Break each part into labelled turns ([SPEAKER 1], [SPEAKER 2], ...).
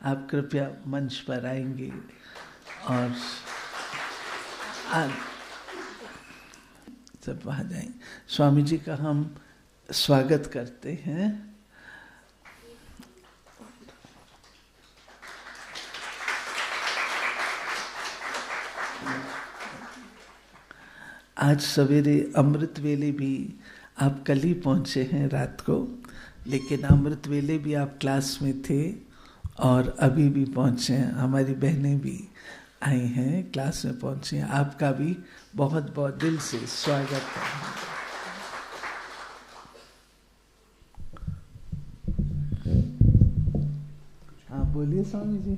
[SPEAKER 1] आप कृपया मंच पर आएंगे और सब आ जाएंगे। स्वामी जी का हम स्वागत करते हैं। आज सवेरे अमृत वेले भी आप कल ही पहुँचे हैं रात को, लेकिन अमृत वेले भी आप क्लास में थे और अभी भी पहुँचे हैं। हमारी बहनें भी आई हैं, क्लास में पहुँचे हैं। आपका भी बहुत बहुत दिल से स्वागत है। हाँ बोलिए स्वामी जी।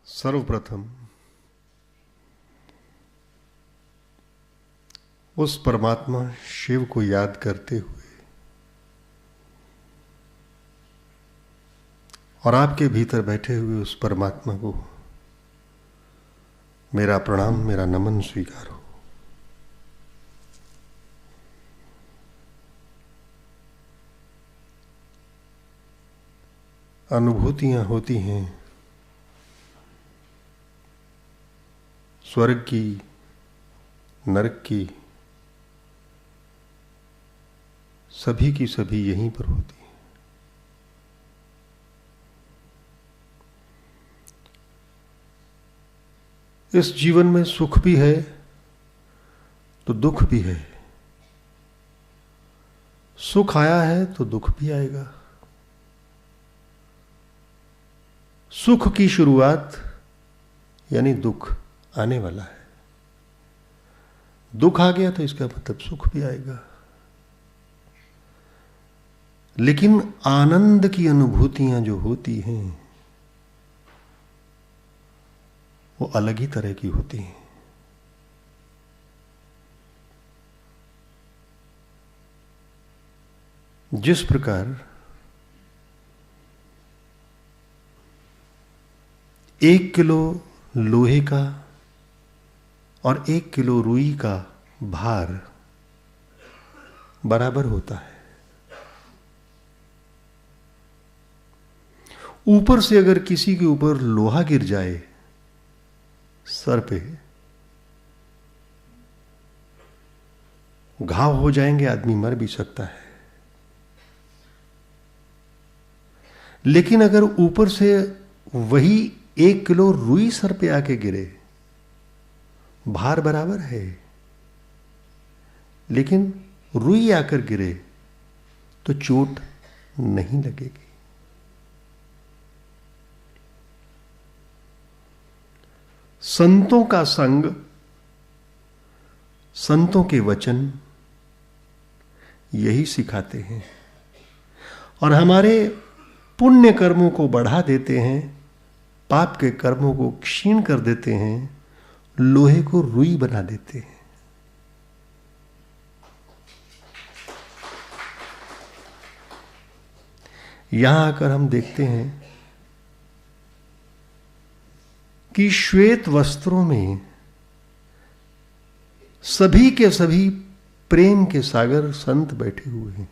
[SPEAKER 2] सर्वप्रथम उस परमात्मा शिव को याद करते हुए और आपके भीतर बैठे हुए उस परमात्मा को मेरा प्रणाम, मेरा नमन स्वीकार हो। अनुभूतियां होती हैं स्वर्ग की, नरक की, सभी की सभी यहीं पर होती है। इस जीवन में सुख भी है तो दुख भी है। सुख आया है तो दुख भी आएगा। सुख की शुरुआत यानी दुख आने वाला है। दुख आ गया तो इसका मतलब सुख भी आएगा। लेकिन आनंद की अनुभूतियां जो होती हैं वो अलग ही तरह की होती हैं। जिस प्रकार 1 किलो लोहे का और 1 किलो रुई का भार बराबर होता है। ऊपर से अगर किसी के ऊपर लोहा गिर जाए सर पे, घाव हो जाएंगे, आदमी मर भी सकता है। लेकिन अगर ऊपर से वही 1 किलो रुई सर पे आके गिरे, भार बराबर है, लेकिन रुई आकर गिरे तो चोट नहीं लगेगी। संतों का संग, संतों के वचन यही सिखाते हैं और हमारे पुण्य कर्मों को बढ़ा देते हैं, पाप के कर्मों को क्षीण कर देते हैं, लोहे को रुई बना देते हैं। यहां आकर हम देखते हैं कि श्वेत वस्त्रों में सभी के सभी प्रेम के सागर संत बैठे हुए हैं।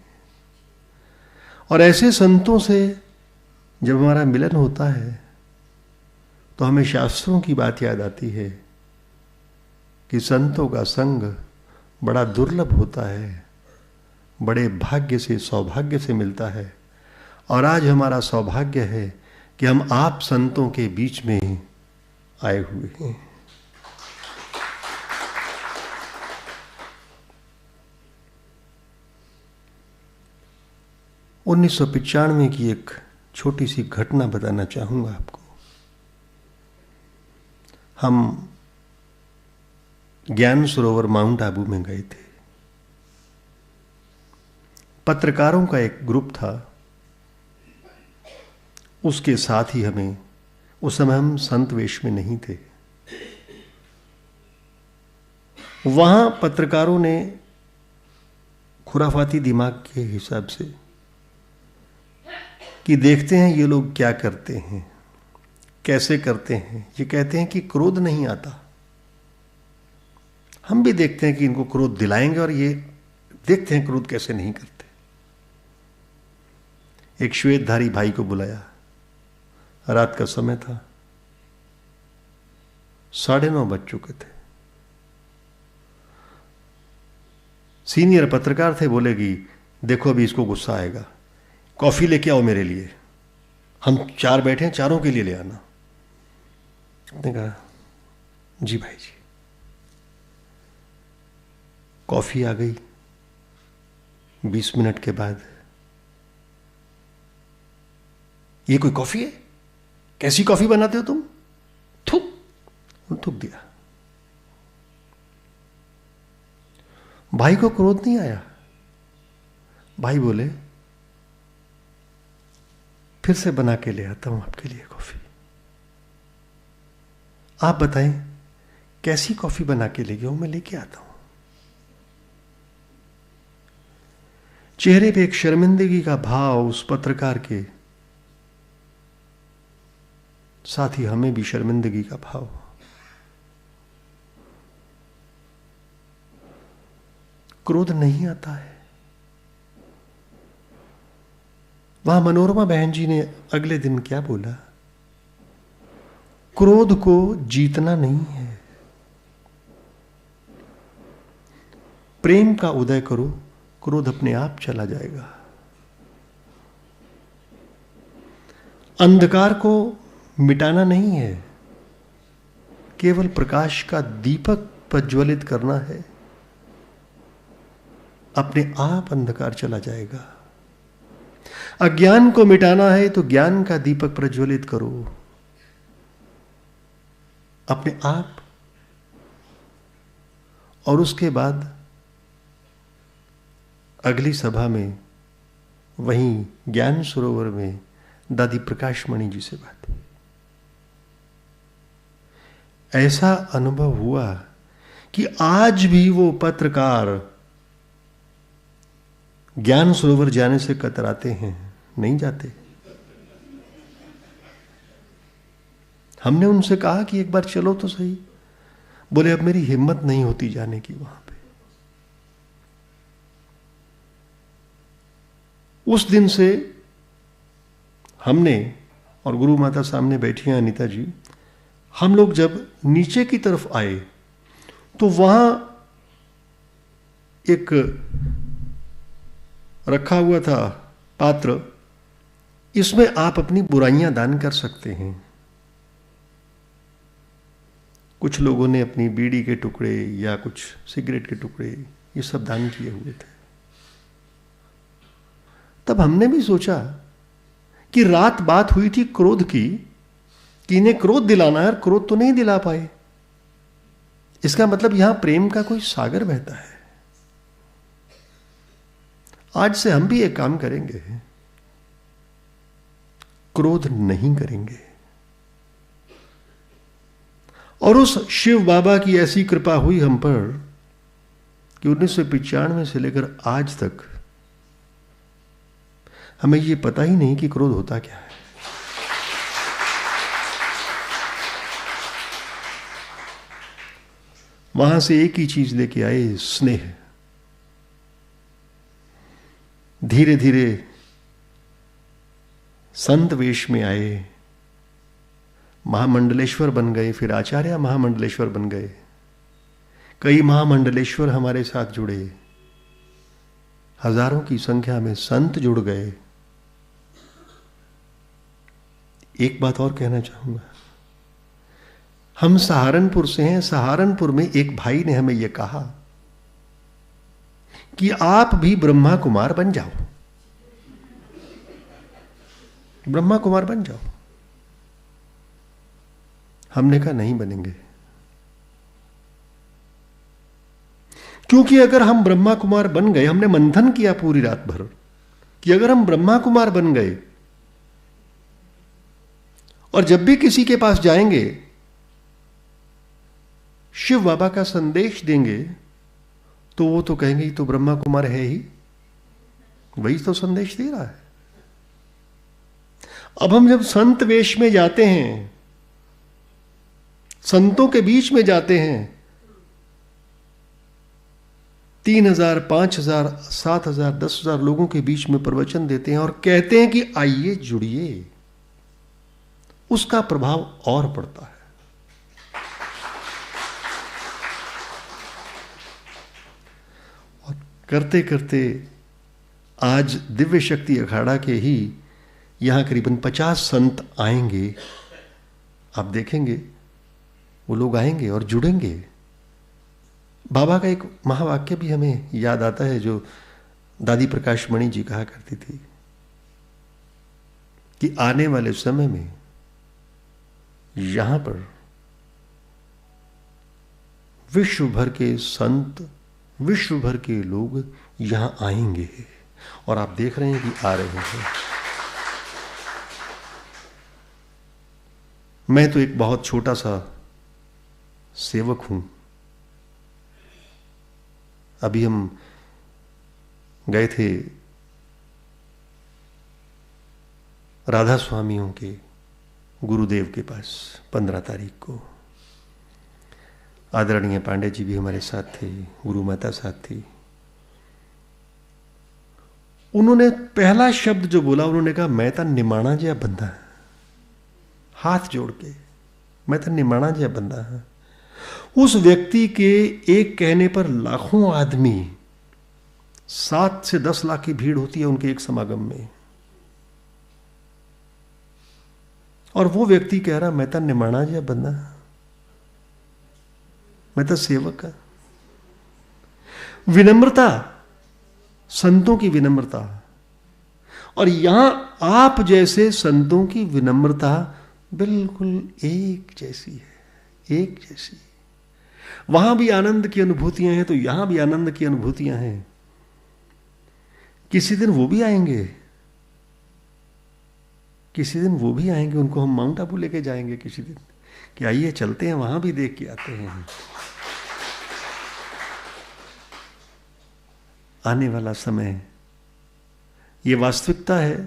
[SPEAKER 2] और ऐसे संतों से जब हमारा मिलन होता है तो हमें शास्त्रों की बात याद आती है कि संतों का संग बड़ा दुर्लभ होता है, बड़े भाग्य से, सौभाग्य से मिलता है। और आज हमारा सौभाग्य है कि हम आप संतों के बीच में आए हुए हैं। उन्नीस 1995 की एक छोटी सी घटना बताना चाहूंगा आपको। हम ज्ञान सरोवर माउंट आबू में गए थे। पत्रकारों का एक ग्रुप था, उसके साथ ही हमें, उस समय हम संत वेश में नहीं थे, वहां पत्रकारों ने खुराफाती दिमाग के हिसाब से कि देखते हैं ये लोग क्या करते हैं, कैसे करते हैं। ये कहते हैं कि क्रोध नहीं आता, हम भी देखते हैं कि इनको क्रोध दिलाएंगे और ये देखते हैं क्रोध कैसे नहीं करते। एक श्वेतधारी भाई को बुलाया, रात का समय था, 9:30 बज चुके थे। सीनियर पत्रकार थे, बोले कि देखो अभी इसको गुस्सा आएगा, कॉफी लेके आओ मेरे लिए, हम 4 बैठे हैं, 4 के लिए ले आना। उसने कहा जी भाई जी। कॉफी आ गई। 20 मिनट के बाद, ये कोई कॉफी है? कैसी कॉफी बनाते हो तुम? थूक दिया। भाई को क्रोध नहीं आया। भाई बोले फिर से बना के ले आता हूं आपके लिए कॉफी। आप बताएं कैसी कॉफी बना के ले गया हूं? मैं लेके आता हूं। चेहरे पे एक शर्मिंदगी का भाव उस पत्रकार के, साथ ही हमें भी शर्मिंदगी का भाव। क्रोध नहीं आता है। वहां मनोरमा बहन जी ने अगले दिन क्या बोला? क्रोध को जीतना नहीं है, प्रेम का उदय करो, क्रोध अपने आप चला जाएगा। अंधकार को मिटाना नहीं है, केवल प्रकाश का दीपक प्रज्वलित करना है, अपने आप अंधकार चला जाएगा। अज्ञान को मिटाना है तो ज्ञान का दीपक प्रज्वलित करो, अपने आप। और उसके बाद अगली सभा में वहीं ज्ञान सरोवर में दादी प्रकाशमणि जी से बात। ऐसा अनुभव हुआ कि आज भी वो पत्रकार ज्ञान सरोवर जाने से कतराते हैं, नहीं जाते। हमने उनसे कहा कि एक बार चलो तो सही। बोले अब मेरी हिम्मत नहीं होती जाने की वहां पे। उस दिन से हमने, और गुरु माता सामने बैठी हैं अनीता जी, हम लोग जब नीचे की तरफ आए तो वहां एक रखा हुआ था पात्र, इसमें आप अपनी बुराइयां दान कर सकते हैं। कुछ लोगों ने अपनी बीड़ी के टुकड़े या कुछ सिगरेट के टुकड़े ये सब दान किए हुए थे। तब हमने भी सोचा कि रात बात हुई थी क्रोध की, कि इन्हें क्रोध दिलाना है, क्रोध तो नहीं दिला पाए। इसका मतलब यहां प्रेम का कोई सागर बहता है। आज से हम भी एक काम करेंगे, क्रोध नहीं करेंगे। और उस शिव बाबा की ऐसी कृपा हुई हम पर कि 1995 से लेकर आज तक हमें यह पता ही नहीं कि क्रोध होता क्या है। वहां से एक ही चीज लेके आए, स्नेह। धीरे धीरे संत वेश में आए, महामंडलेश्वर बन गए, फिर आचार्य महामंडलेश्वर बन गए। कई महामंडलेश्वर हमारे साथ जुड़े, हजारों की संख्या में संत जुड़ गए। एक बात और कहना चाहूंगा, हम सहारनपुर से हैं। सहारनपुर में एक भाई ने हमें यह कहा कि आप भी ब्रह्मा कुमार बन जाओ, ब्रह्मा कुमार बन जाओ। हमने कहा नहीं बनेंगे, क्योंकि अगर हम ब्रह्मा कुमार बन गए, हमने मंथन किया पूरी रात भर कि अगर हम ब्रह्मा कुमार बन गए और जब भी किसी के पास जाएंगे शिव बाबा का संदेश देंगे तो वो तो कहेंगे ये तो ब्रह्मा कुमार है ही, वही तो संदेश दे रहा है। अब हम जब संत वेश में जाते हैं, संतों के बीच में जाते हैं, 3,000, 5,000, 7,000, 10,000 लोगों के बीच में प्रवचन देते हैं और कहते हैं कि आइए जुड़िए, उसका प्रभाव और पड़ता है। और करते करते आज दिव्य शक्ति अखाड़ा के ही यहां करीबन 50 संत आएंगे। आप देखेंगे वो लोग आएंगे और जुड़ेंगे। बाबा का एक महावाक्य भी हमें याद आता है जो दादी प्रकाश मणि जी कहा करती थी कि आने वाले समय में यहां पर विश्व भर के संत, विश्व भर के लोग यहां आएंगे और आप देख रहे हैं कि आ रहे हैं। मैं तो एक बहुत छोटा सा सेवक हूं। अभी हम गए थे राधा स्वामियों के गुरुदेव के पास 15 तारीख को। आदरणीय पांडे जी भी हमारे साथ थे, गुरु माता साथ थी। उन्होंने पहला शब्द जो बोला, उन्होंने कहा मैं तो निमाणा जिहा बंदा, हाथ जोड़ के, मैं तो निमाणा जिहा बंदा हाँ। उस व्यक्ति के एक कहने पर लाखों आदमी, 7 से 10 लाख की भीड़ होती है उनके एक समागम में, और वो व्यक्ति कह रहा मैं तो निमाणा जिहा बंदा, मैं तो सेवक है। विनम्रता, संतों की विनम्रता, और यहां आप जैसे संतों की विनम्रता बिल्कुल एक जैसी है, एक जैसी। वहां भी आनंद की अनुभूतियां हैं तो यहां भी आनंद की अनुभूतियां हैं। किसी दिन वो भी आएंगे, किसी दिन वो भी आएंगे, उनको हम माउंट आबू लेके जाएंगे किसी दिन कि आइए चलते हैं, वहां भी देख के आते हैं। आने वाला समय ये वास्तविकता है।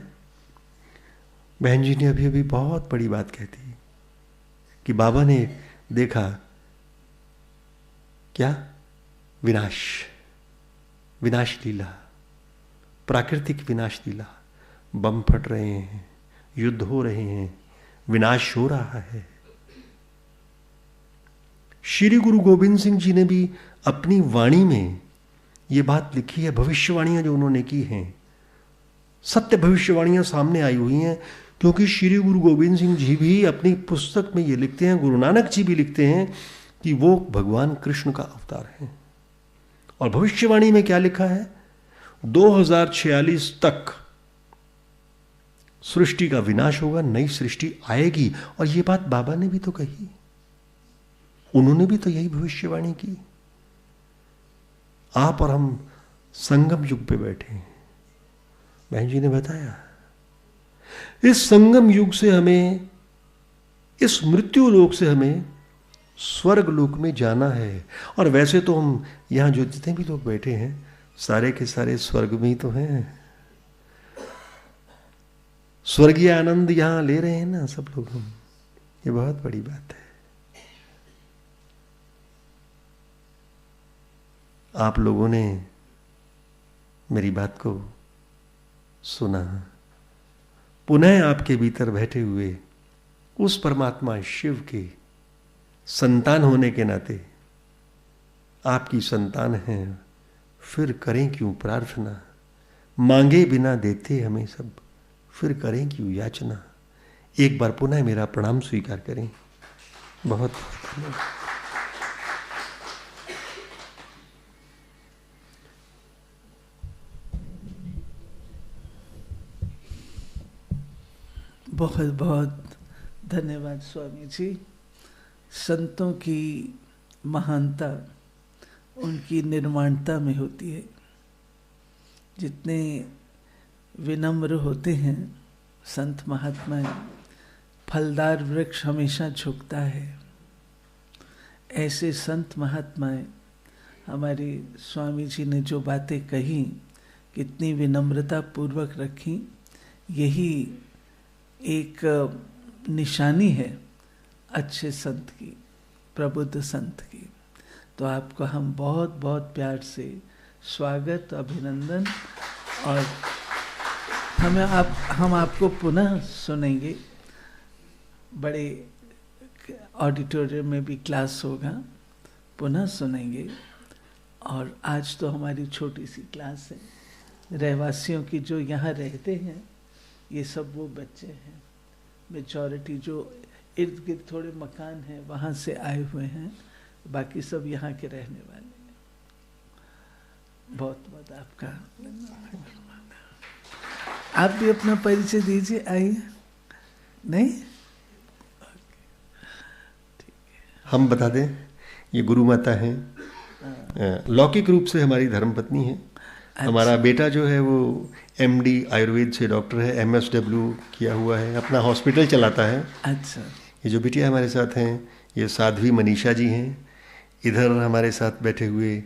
[SPEAKER 2] बहन जी ने अभी अभी बहुत बड़ी बात कहती कि बाबा ने देखा क्या, विनाश, विनाश लीला, प्राकृतिक विनाश लीला। बम फट रहे हैं, युद्ध हो रहे हैं, विनाश हो रहा है। श्री गुरु गोविंद सिंह जी ने भी अपनी वाणी में ये बात लिखी है। भविष्यवाणियां जो उन्होंने की हैं, सत्य भविष्यवाणियां सामने आई हुई हैं, क्योंकि श्री गुरु गोविंद सिंह जी भी अपनी पुस्तक में ये लिखते हैं, गुरु नानक जी भी लिखते हैं कि वो भगवान कृष्ण का अवतार है। और भविष्यवाणी में क्या लिखा है, 2046 तक सृष्टि का विनाश होगा, नई सृष्टि आएगी। और ये बात बाबा ने भी तो कही, उन्होंने भी तो यही भविष्यवाणी की। आप और हम संगम युग पे बैठे हैं। बहन जी ने बताया इस संगम युग से हमें, इस मृत्यु लोक से हमें स्वर्ग लोक में जाना है। और वैसे तो हम यहां जो जितने भी लोग बैठे हैं सारे के सारे स्वर्ग में ही तो हैं। स्वर्गीय आनंद यहां ले रहे हैं ना सब लोग हम। ये बहुत बड़ी बात है। आप लोगों ने मेरी बात को सुना। पुनः आपके भीतर बैठे हुए उस परमात्मा शिव के संतान होने के नाते, आपकी संतान हैं, फिर करें क्यों प्रार्थना, मांगे बिना देते हमें सब, फिर करें क्यों याचना। एक बार पुनः मेरा प्रणाम स्वीकार करें। बहुत धन्यवाद।
[SPEAKER 1] बहुत बहुत धन्यवाद स्वामी जी। संतों की महानता उनकी निर्माणता में होती है। जितने विनम्र होते हैं संत महात्मा, फलदार वृक्ष हमेशा झुकता है। ऐसे संत महात्माएं, हमारे स्वामी जी ने जो बातें कही, कितनी विनम्रता पूर्वक रखी, यही एक निशानी है अच्छे संत की, प्रबुद्ध संत की। तो आपको हम बहुत बहुत प्यार से स्वागत, अभिनंदन। और हम आपको पुनः सुनेंगे, बड़े ऑडिटोरियम में भी क्लास होगा, पुनः सुनेंगे। और आज तो हमारी छोटी सी क्लास है, रहवासियों की जो यहाँ रहते हैं ये सब वो बच्चे हैं, मेजॉरिटी जो इर्द गिर्द थोड़े मकान हैं वहाँ से आए हुए हैं, बाकी सब यहाँ के रहने वाले हैं। बहुत बहुत आपका आप भी अपना परिचय दीजिए, आइए। नहीं,
[SPEAKER 2] हम बता दें, ये गुरु माता हैं, लौकिक रूप से हमारी धर्मपत्नी है। अच्छा। हमारा बेटा जो है वो MD आयुर्वेद से डॉक्टर है, MSW किया हुआ है, अपना हॉस्पिटल चलाता है।
[SPEAKER 1] अच्छा।
[SPEAKER 2] ये जो बिटिया हमारे साथ हैं ये साध्वी मनीषा जी हैं। इधर हमारे साथ बैठे हुए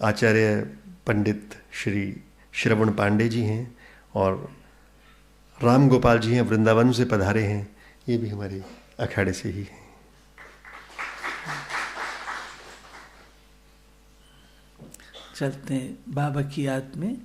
[SPEAKER 2] आचार्य पंडित श्री श्रवण पांडे जी हैं और राम गोपाल जी हैं, वृंदावन से पधारे हैं, ये भी हमारे अखाड़े से ही हैं।
[SPEAKER 1] चलते हैं बाबा की याद में।